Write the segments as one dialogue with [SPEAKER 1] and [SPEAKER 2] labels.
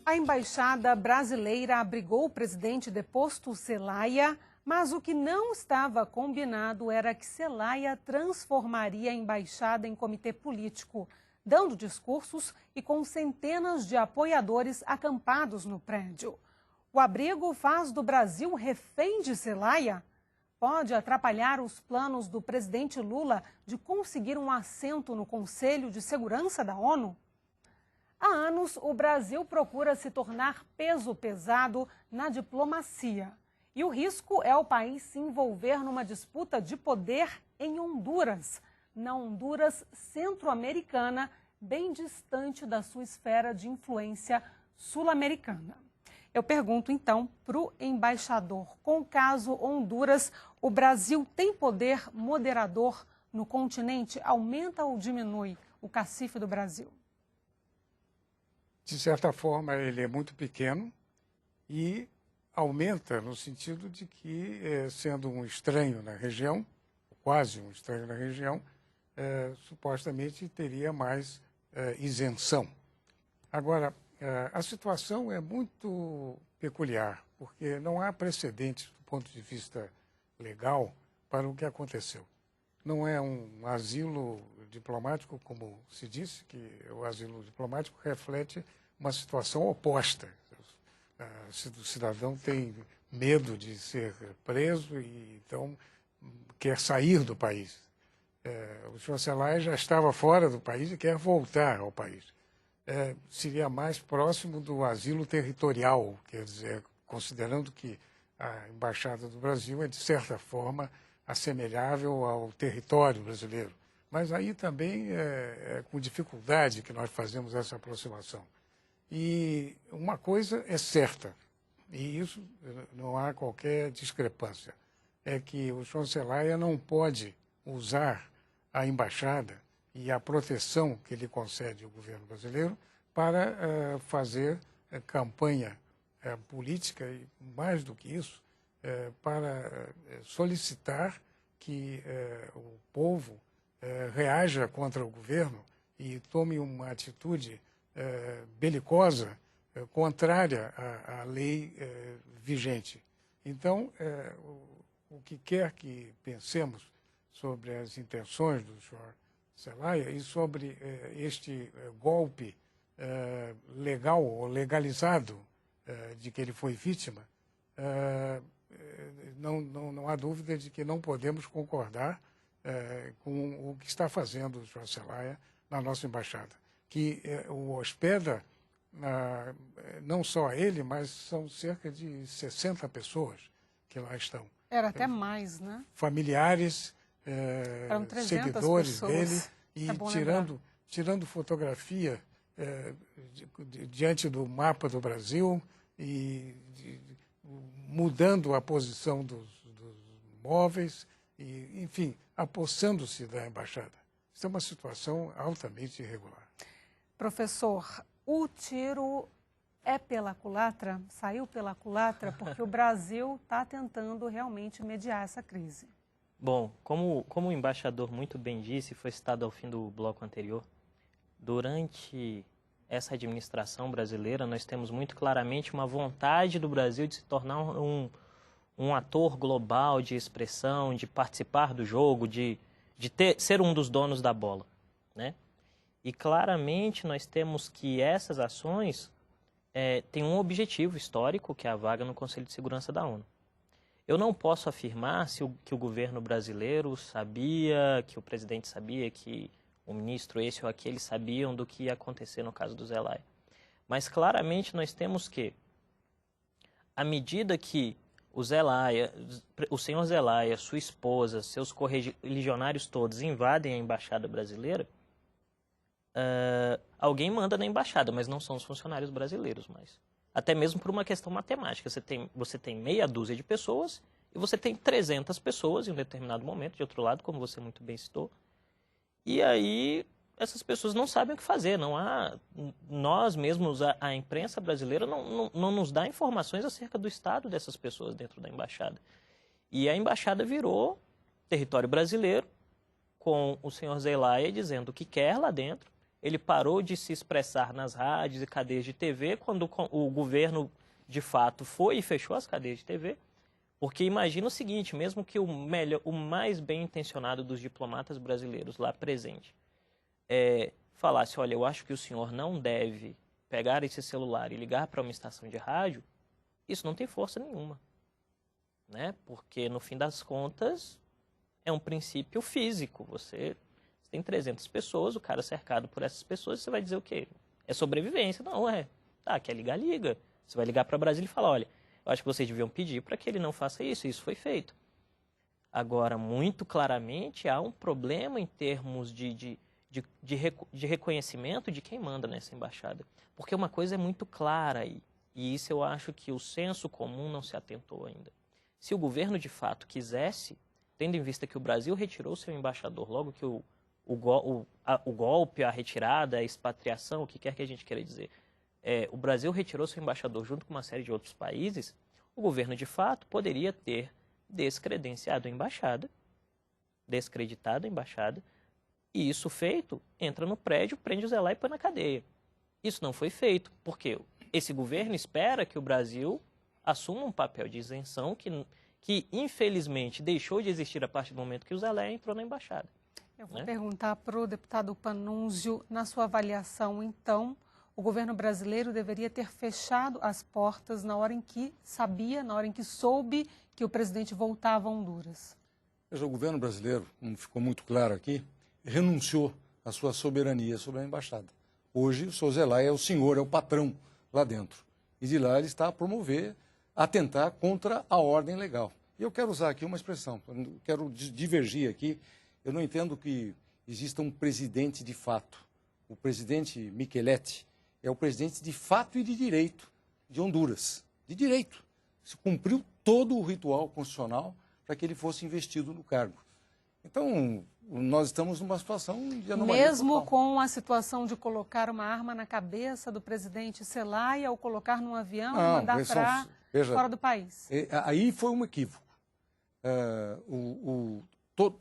[SPEAKER 1] A embaixada brasileira abrigou o presidente deposto Zelaya, mas o que não estava combinado era que Zelaya transformaria a embaixada em comitê político, dando discursos e com centenas de apoiadores acampados no prédio. O abrigo faz do Brasil refém de Zelaya? Pode atrapalhar os planos do presidente Lula de conseguir um assento no Conselho de Segurança da ONU? Há anos, o Brasil procura se tornar peso pesado na diplomacia. E o risco é o país se envolver numa disputa de poder em Honduras, na Honduras centro-americana, bem distante da sua esfera de influência sul-americana. Eu pergunto, então, para o embaixador, com o caso Honduras, o Brasil tem poder moderador no continente? Aumenta ou diminui o cacife do Brasil?
[SPEAKER 2] De certa forma, ele é muito pequeno e aumenta no sentido de que, sendo um estranho na região, quase um estranho na região, supostamente teria mais isenção. Agora, a situação é muito peculiar, porque não há precedentes do ponto de vista legal para o que aconteceu. Não é um asilo diplomático, como se disse, que o asilo diplomático reflete uma situação oposta. O cidadão tem medo de ser preso e, então, quer sair do país. O senhor Zelaya já estava fora do país e quer voltar ao país. Seria mais próximo do asilo territorial, quer dizer, considerando que a Embaixada do Brasil é, de certa forma, assemelhável ao território brasileiro. Mas aí também é com dificuldade que nós fazemos essa aproximação. E uma coisa é certa, e isso não há qualquer discrepância, é que o senhor Zelaya não pode usar a embaixada e a proteção que lhe concede o governo brasileiro para fazer campanha política e, mais do que isso, para solicitar que o povo reaja contra o governo e tome uma atitude belicosa, contrária à lei vigente. Então, o que quer que pensemos sobre as intenções do senhor Zelaya e sobre este golpe legal ou legalizado de que ele foi vítima, não há dúvida de que não podemos concordar com o que está fazendo o senhor Zelaya na nossa embaixada, que o hospeda não só ele, mas são cerca de 60 pessoas que lá estão.
[SPEAKER 1] Era até mais, né?
[SPEAKER 2] Familiares, seguidores dele, e tirando fotografia diante do mapa do Brasil e mudando a posição dos móveis, e, enfim, apossando-se da embaixada. Isso é uma situação altamente irregular.
[SPEAKER 1] Professor, o tiro é pela culatra? Saiu pela culatra? Porque o Brasil está tentando realmente mediar essa crise.
[SPEAKER 3] Bom, como o embaixador muito bem disse, foi citado ao fim do bloco anterior, durante essa administração brasileira, nós temos muito claramente uma vontade do Brasil de se tornar um ator global de expressão, de participar do jogo, de ser um dos donos da bola, né? E claramente nós temos que essas ações têm um objetivo histórico, que é a vaga no Conselho de Segurança da ONU. Eu não posso afirmar que o governo brasileiro sabia, que o presidente sabia, que o ministro esse ou aquele sabiam do que ia acontecer no caso do Zelaya. Mas claramente nós temos que, à medida que o senhor Zelaya, sua esposa, seus correligionários todos invadem a embaixada brasileira, alguém manda na embaixada, mas não são os funcionários brasileiros mais. Até mesmo por uma questão matemática. Você tem meia dúzia de pessoas e você tem 300 pessoas em um determinado momento, de outro lado, como você muito bem citou. E aí essas pessoas não sabem o que fazer. Nós mesmos, a imprensa brasileira, não nos dá informações acerca do estado dessas pessoas dentro da embaixada. E a embaixada virou território brasileiro, com o senhor Zelaya dizendo o que quer lá dentro ele parou de se expressar nas rádios e cadeias de TV quando o governo, de fato, foi e fechou as cadeias de TV. Porque imagina o seguinte, mesmo que o mais bem intencionado dos diplomatas brasileiros lá presente falasse, olha, eu acho que o senhor não deve pegar esse celular e ligar para uma estação de rádio, isso não tem força nenhuma, né? Porque, no fim das contas, é um princípio físico. Você tem 300 pessoas, o cara cercado por essas pessoas, você vai dizer o quê? É sobrevivência. Não, tá, quer ligar, liga. Você vai ligar para Brasília e falar, olha, eu acho que vocês deviam pedir para que ele não faça isso, e isso foi feito. Agora, muito claramente, há um problema em termos de reconhecimento de quem manda nessa embaixada. Porque uma coisa é muito clara aí, e isso eu acho que o senso comum não se atentou ainda. Se o governo, de fato, quisesse, tendo em vista que o Brasil retirou seu embaixador, logo que o golpe, a retirada, a expatriação, o que quer que a gente queira dizer, o Brasil retirou seu embaixador junto com uma série de outros países, o governo, de fato, poderia ter descredenciado a embaixada, descreditado a embaixada, e isso feito, entra no prédio, prende o Zé lá e põe na cadeia. Isso não foi feito, porque esse governo espera que o Brasil assuma um papel de isenção que infelizmente, deixou de existir a partir do momento que o Zé Lá entrou na embaixada.
[SPEAKER 1] Eu vou perguntar para o deputado Pannunzio, na sua avaliação, então, o governo brasileiro deveria ter fechado as portas na hora em que sabia, na hora em que soube que o presidente voltava a Honduras?
[SPEAKER 4] Veja, o governo brasileiro, como ficou muito claro aqui, renunciou à sua soberania sobre a embaixada. Hoje, o senhor Zelaya é o senhor, é o patrão lá dentro. E de lá ele está a promover, a atentar contra a ordem legal. E eu quero usar aqui uma expressão, quero divergir aqui. Eu não entendo que exista um presidente de fato. O presidente Micheletti é o presidente de fato e de direito de Honduras. De direito. Se cumpriu todo o ritual constitucional para que ele fosse investido no cargo. Então, nós estamos numa situação de anomalia
[SPEAKER 1] mesmo
[SPEAKER 4] total.
[SPEAKER 1] Com a situação de colocar uma arma na cabeça do presidente Zelaya ou colocar num avião e mandar para fora do país?
[SPEAKER 4] Aí foi um equívoco.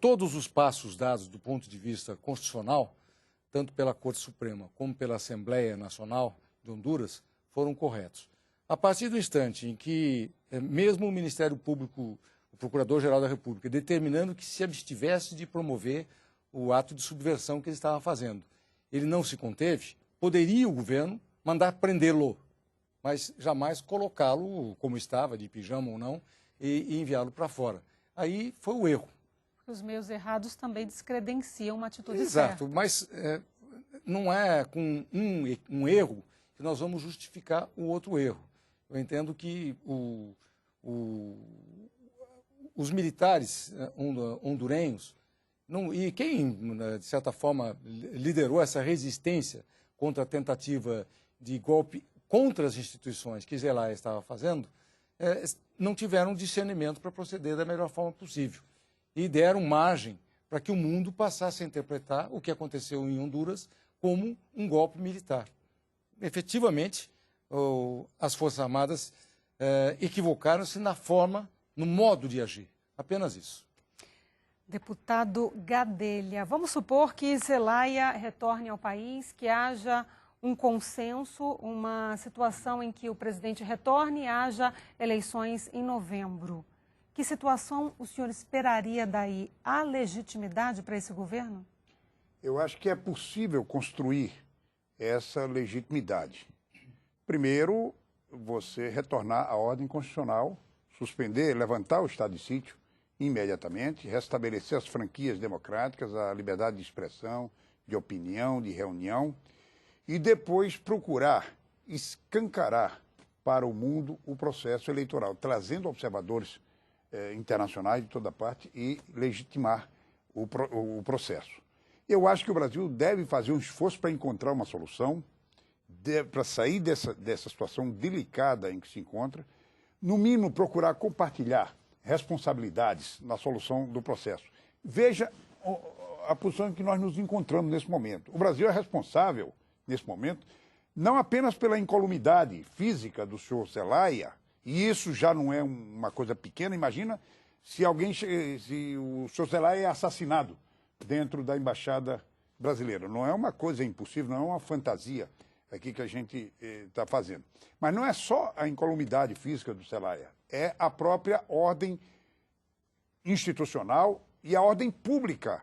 [SPEAKER 4] Todos os passos dados do ponto de vista constitucional, tanto pela Corte Suprema como pela Assembleia Nacional de Honduras, foram corretos. A partir do instante em que, mesmo o Ministério Público, o Procurador-Geral da República, determinando que se abstivesse de promover o ato de subversão que ele estava fazendo, ele não se conteve, poderia o governo mandar prendê-lo, mas jamais colocá-lo como estava, de pijama ou não, e enviá-lo para fora. Aí foi o erro.
[SPEAKER 1] Os meios errados também descredenciam uma atitude
[SPEAKER 4] Exato,
[SPEAKER 1] certa.
[SPEAKER 4] mas não é com um erro que nós vamos justificar o outro erro. Eu entendo que os militares hondurenhos, e quem, de certa forma, liderou essa resistência contra a tentativa de golpe contra as instituições que Zelaya estava fazendo, não tiveram discernimento para proceder da melhor forma possível. E deram margem para que o mundo passasse a interpretar o que aconteceu em Honduras como um golpe militar. Efetivamente, as Forças Armadas equivocaram-se na forma, no modo de agir. Apenas isso.
[SPEAKER 1] Deputado Gadelha, vamos supor que Zelaya retorne ao país, que haja um consenso, uma situação em que o presidente retorne e haja eleições em novembro. Que situação o senhor esperaria daí? Há legitimidade para esse governo?
[SPEAKER 5] Eu acho que é possível construir essa legitimidade. Primeiro, você retornar à ordem constitucional, suspender, levantar o estado de sítio imediatamente, restabelecer as franquias democráticas, a liberdade de expressão, de opinião, de reunião, e depois procurar escancarar para o mundo o processo eleitoral, trazendo observadores internacionais de toda parte e legitimar o processo. Eu acho que o Brasil deve fazer um esforço para encontrar uma solução, para sair dessa situação delicada em que se encontra, no mínimo procurar compartilhar responsabilidades na solução do processo. Veja a posição em que nós nos encontramos nesse momento. O Brasil é responsável, nesse momento, não apenas pela incolumidade física do senhor Zelaya, e isso já não é uma coisa pequena. Imagina se o senhor Zelaya é assassinado dentro da embaixada brasileira. Não é uma coisa impossível, não é uma fantasia aqui que a gente está fazendo. Mas não é só a incolumidade física do Zelaya, é a própria ordem institucional e a ordem pública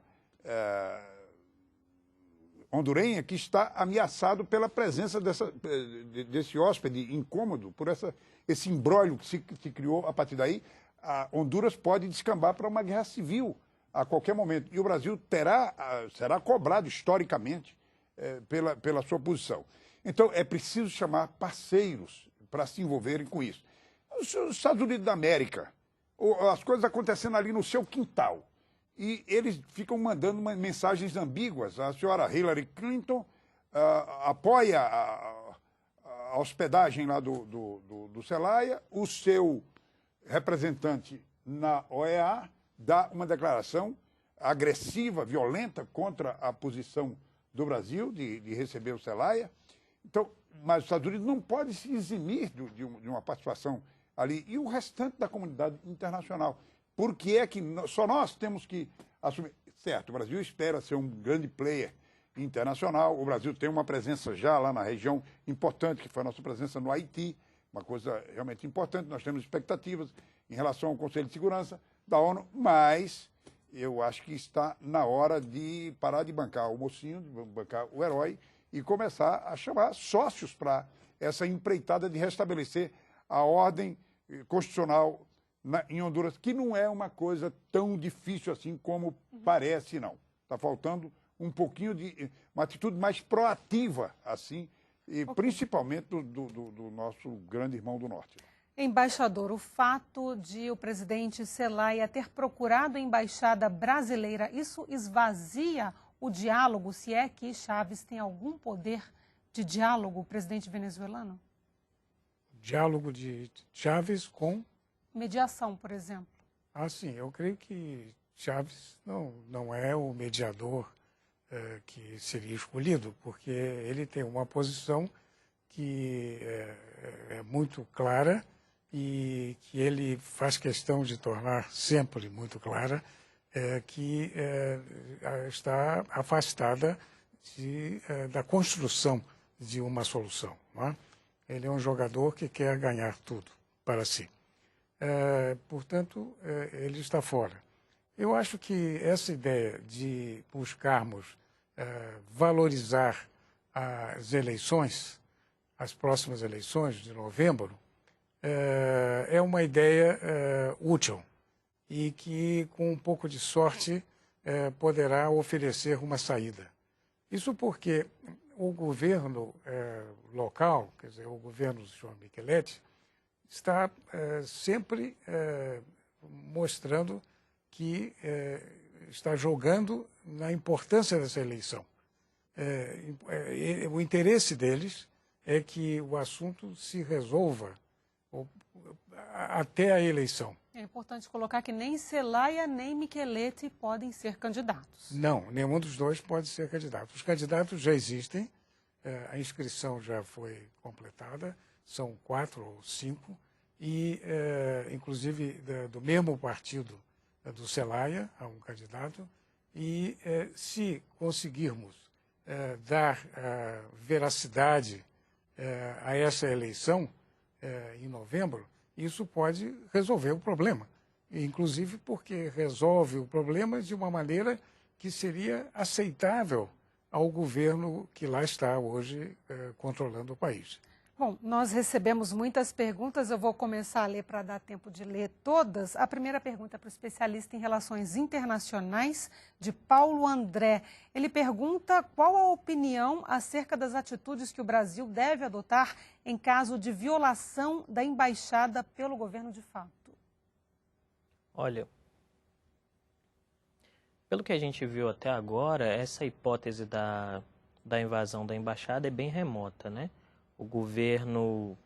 [SPEAKER 5] hondurenha que está ameaçado pela presença desse hóspede incômodo, por esse imbróglio que se criou a partir daí. A Honduras pode descambar para uma guerra civil a qualquer momento. E o Brasil será cobrado historicamente pela sua posição. Então, é preciso chamar parceiros para se envolverem com isso. Os Estados Unidos da América, as coisas acontecendo ali no seu quintal. E eles ficam mandando mensagens ambíguas. A senhora Hillary Clinton apoia a hospedagem lá do Zelaya, o seu representante na OEA dá uma declaração agressiva, violenta contra a posição do Brasil de receber o Zelaya. Então, mas os Estados Unidos não podem se eximir de uma participação ali. E o restante da comunidade internacional. Por que é que só nós temos que assumir? Certo, o Brasil espera ser um grande player internacional. O Brasil tem uma presença já lá na região importante, que foi a nossa presença no Haiti, uma coisa realmente importante. Nós temos expectativas em relação ao Conselho de Segurança da ONU, mas eu acho que está na hora de parar de bancar o mocinho, de bancar o herói e começar a chamar sócios para essa empreitada de restabelecer a ordem constitucional em Honduras, que não é uma coisa tão difícil assim como parece, não. Está faltando um pouquinho de uma atitude mais proativa, assim, e principalmente do nosso grande irmão do Norte.
[SPEAKER 1] Embaixador, o fato de o presidente Zelaya ter procurado a embaixada brasileira, isso esvazia o diálogo, se é que Chávez tem algum poder de diálogo, o presidente venezuelano?
[SPEAKER 2] Diálogo de Chávez com...
[SPEAKER 1] Mediação, por exemplo.
[SPEAKER 2] Sim, eu creio que Chávez não é o mediador que seria escolhido, porque ele tem uma posição que é muito clara e que ele faz questão de tornar sempre muito clara, que está afastada da construção de uma solução. Não é? Ele é um jogador que quer ganhar tudo para si. Portanto, ele está fora. Eu acho que essa ideia de buscarmos valorizar as eleições, as próximas eleições de novembro, é uma ideia útil e que, com um pouco de sorte, poderá oferecer uma saída. Isso porque o governo local, quer dizer, o governo do senhor Micheletti, está sempre mostrando que está jogando na importância dessa eleição. O interesse deles é que o assunto se resolva até a eleição.
[SPEAKER 1] É importante colocar que nem Zelaya nem Micheletti podem ser candidatos.
[SPEAKER 2] Não, nenhum dos dois pode ser candidato. Os candidatos já existem, a inscrição já foi completada, são 4 ou 5, e inclusive do mesmo partido do Zelaya, há um candidato, e se conseguirmos dar veracidade a essa eleição em novembro, isso pode resolver o problema. Inclusive porque resolve o problema de uma maneira que seria aceitável ao governo que lá está hoje controlando o país.
[SPEAKER 1] Bom, nós recebemos muitas perguntas, eu vou começar a ler para dar tempo de ler todas. A primeira pergunta é para o especialista em relações internacionais, de Paulo André. Ele pergunta qual a opinião acerca das atitudes que o Brasil deve adotar em caso de violação da embaixada pelo governo de fato.
[SPEAKER 3] Olha, pelo que a gente viu até agora, essa hipótese da invasão da embaixada é bem remota, né? O governo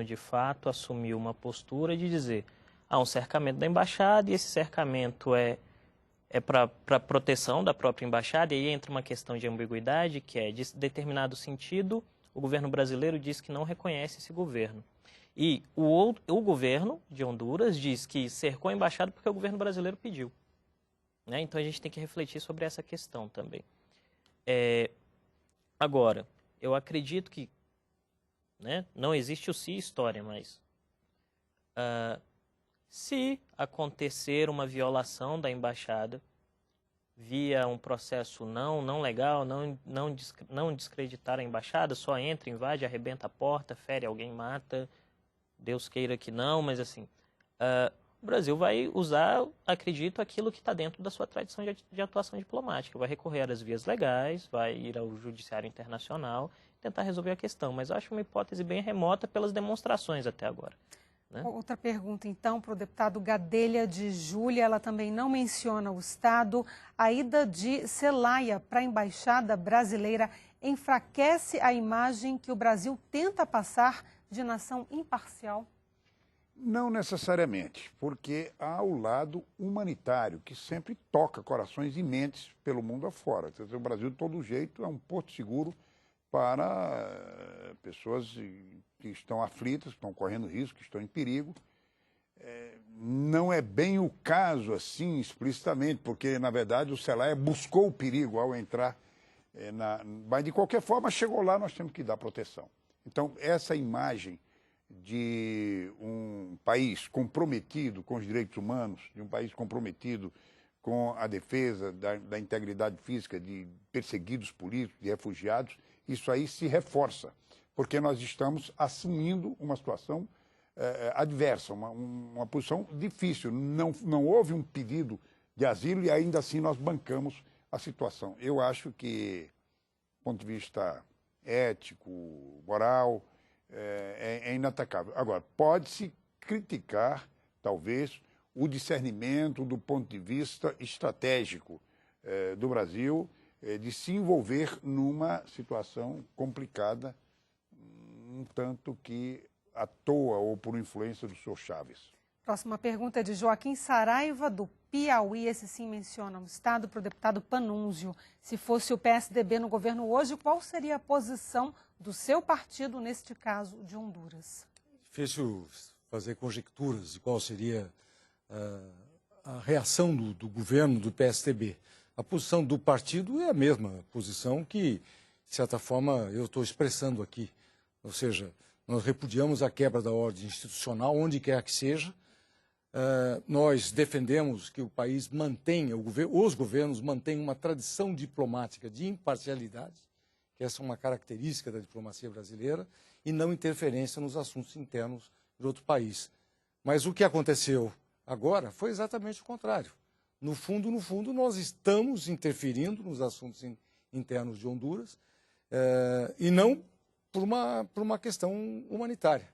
[SPEAKER 3] de fato assumiu uma postura de dizer há um cercamento da embaixada e esse cercamento é para proteção da própria embaixada, e aí entra uma questão de ambiguidade, que é, de determinado sentido, o governo brasileiro diz que não reconhece esse governo. E o governo de Honduras diz que cercou a embaixada porque o governo brasileiro pediu. Né? Então a gente tem que refletir sobre essa questão também. Agora, eu acredito que, né, não existe o se história, mas se acontecer uma violação da embaixada via um processo não legal, não descreditar a embaixada, só entra, invade, arrebenta a porta, fere alguém, mata, Deus queira que não, mas assim, o Brasil vai usar, acredito, aquilo que está dentro da sua tradição de atuação diplomática, vai recorrer às vias legais, vai ir ao Judiciário Internacional, tentar resolver a questão, mas eu acho uma hipótese bem remota pelas demonstrações até agora. Né?
[SPEAKER 1] Outra pergunta, então, para o deputado Gadelha de Júlia, ela também não menciona o Estado. A ida de Celaya para a Embaixada Brasileira enfraquece a imagem que o Brasil tenta passar de nação imparcial?
[SPEAKER 5] Não necessariamente, porque há o lado humanitário, que sempre toca corações e mentes pelo mundo afora. O Brasil, de todo jeito, é um porto seguro para pessoas que estão aflitas, que estão correndo risco, que estão em perigo. Não é bem o caso assim explicitamente, porque, na verdade, o Celaya buscou o perigo ao entrar, mas, de qualquer forma, chegou lá, nós temos que dar proteção. Então, essa imagem de um país comprometido com os direitos humanos, de um país comprometido com a defesa da integridade física de perseguidos políticos, de refugiados, isso aí se reforça, porque nós estamos assumindo uma situação adversa, uma posição difícil. Não houve um pedido de asilo e ainda assim nós bancamos a situação. Eu acho que, do ponto de vista ético, moral, é inatacável. Agora, pode-se criticar, talvez, o discernimento do ponto de vista estratégico do Brasil de se envolver numa situação complicada, um tanto que à toa ou por influência do senhor Chaves.
[SPEAKER 1] Próxima pergunta é de Joaquim Saraiva, do Piauí. Esse sim menciona o Estado, para o deputado Panunzio. Se fosse o PSDB no governo hoje, qual seria a posição do seu partido, neste caso, de Honduras?
[SPEAKER 4] Difícil fazer conjecturas de qual seria a reação do governo do PSDB. A posição do partido é a mesma posição que, de certa forma, eu estou expressando aqui. Ou seja, nós repudiamos a quebra da ordem institucional, onde quer que seja. Nós defendemos que o país mantenha, os governos mantenham uma tradição diplomática de imparcialidade, que essa é uma característica da diplomacia brasileira, e não interferência nos assuntos internos de outro país. Mas o que aconteceu agora foi exatamente o contrário. No fundo, nós estamos interferindo nos assuntos internos de Honduras, e não por uma questão humanitária.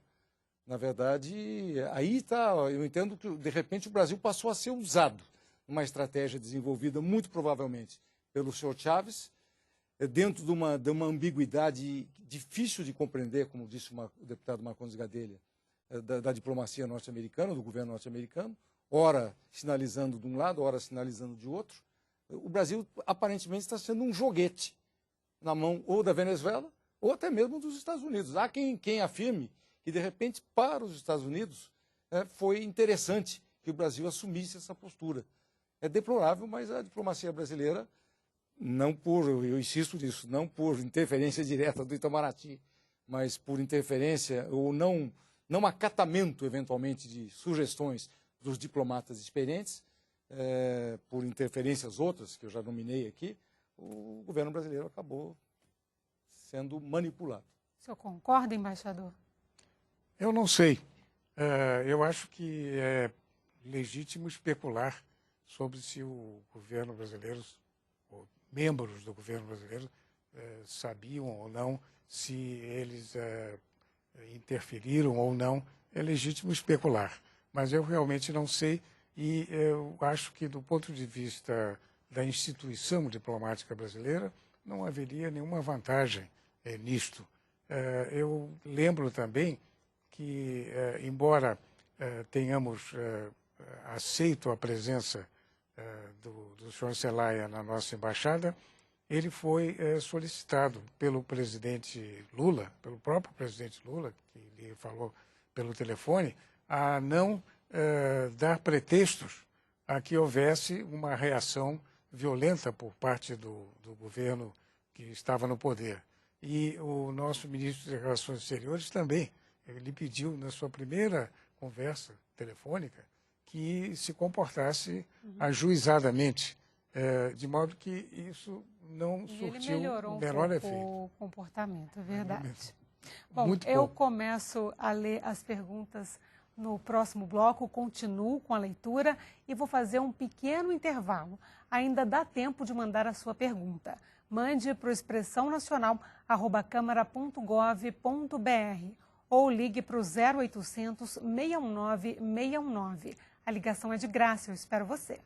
[SPEAKER 4] Na verdade, aí está, eu entendo que, de repente, o Brasil passou a ser usado numa estratégia desenvolvida, muito provavelmente, pelo senhor Chaves, dentro de uma ambiguidade difícil de compreender, como disse o deputado Marcondes Gadelha, da diplomacia norte-americana, do governo norte-americano, ora sinalizando de um lado, ora sinalizando de outro. O Brasil, aparentemente, está sendo um joguete na mão ou da Venezuela ou até mesmo dos Estados Unidos. Há quem afirme que, de repente, para os Estados Unidos, foi interessante que o Brasil assumisse essa postura. É deplorável, mas a diplomacia brasileira, eu insisto nisso, não por interferência direta do Itamaraty, mas por interferência ou não acatamento, eventualmente, de sugestões dos diplomatas experientes, por interferências outras, que eu já nominei aqui, o governo brasileiro acabou sendo manipulado.
[SPEAKER 1] O senhor concorda, embaixador?
[SPEAKER 2] Eu não sei. Eu acho que é legítimo especular sobre se o governo brasileiro, ou membros do governo brasileiro, sabiam ou não, se eles interferiram ou não. É legítimo especular, mas eu realmente não sei, e eu acho que, do ponto de vista da instituição diplomática brasileira, não haveria nenhuma vantagem nisto. Eu lembro também que, embora tenhamos aceito a presença do senhor Celaya na nossa embaixada, ele foi solicitado pelo presidente Lula, pelo próprio presidente Lula, que lhe falou pelo telefone, a não dar pretextos a que houvesse uma reação violenta por parte do governo que estava no poder. E o nosso ministro das Relações Exteriores também, ele pediu na sua primeira conversa telefônica que se comportasse ajuizadamente, de modo que isso não surtiu o menor efeito.
[SPEAKER 1] O comportamento, é verdade. Bom,
[SPEAKER 2] Muito
[SPEAKER 1] eu
[SPEAKER 2] pouco.
[SPEAKER 1] começo a ler as perguntas no próximo bloco, continuo com a leitura e vou fazer um pequeno intervalo. Ainda dá tempo de mandar a sua pergunta. Mande para o expressãonacional@câmara.gov.br ou ligue para o 0800 619 619. A ligação é de graça, eu espero você.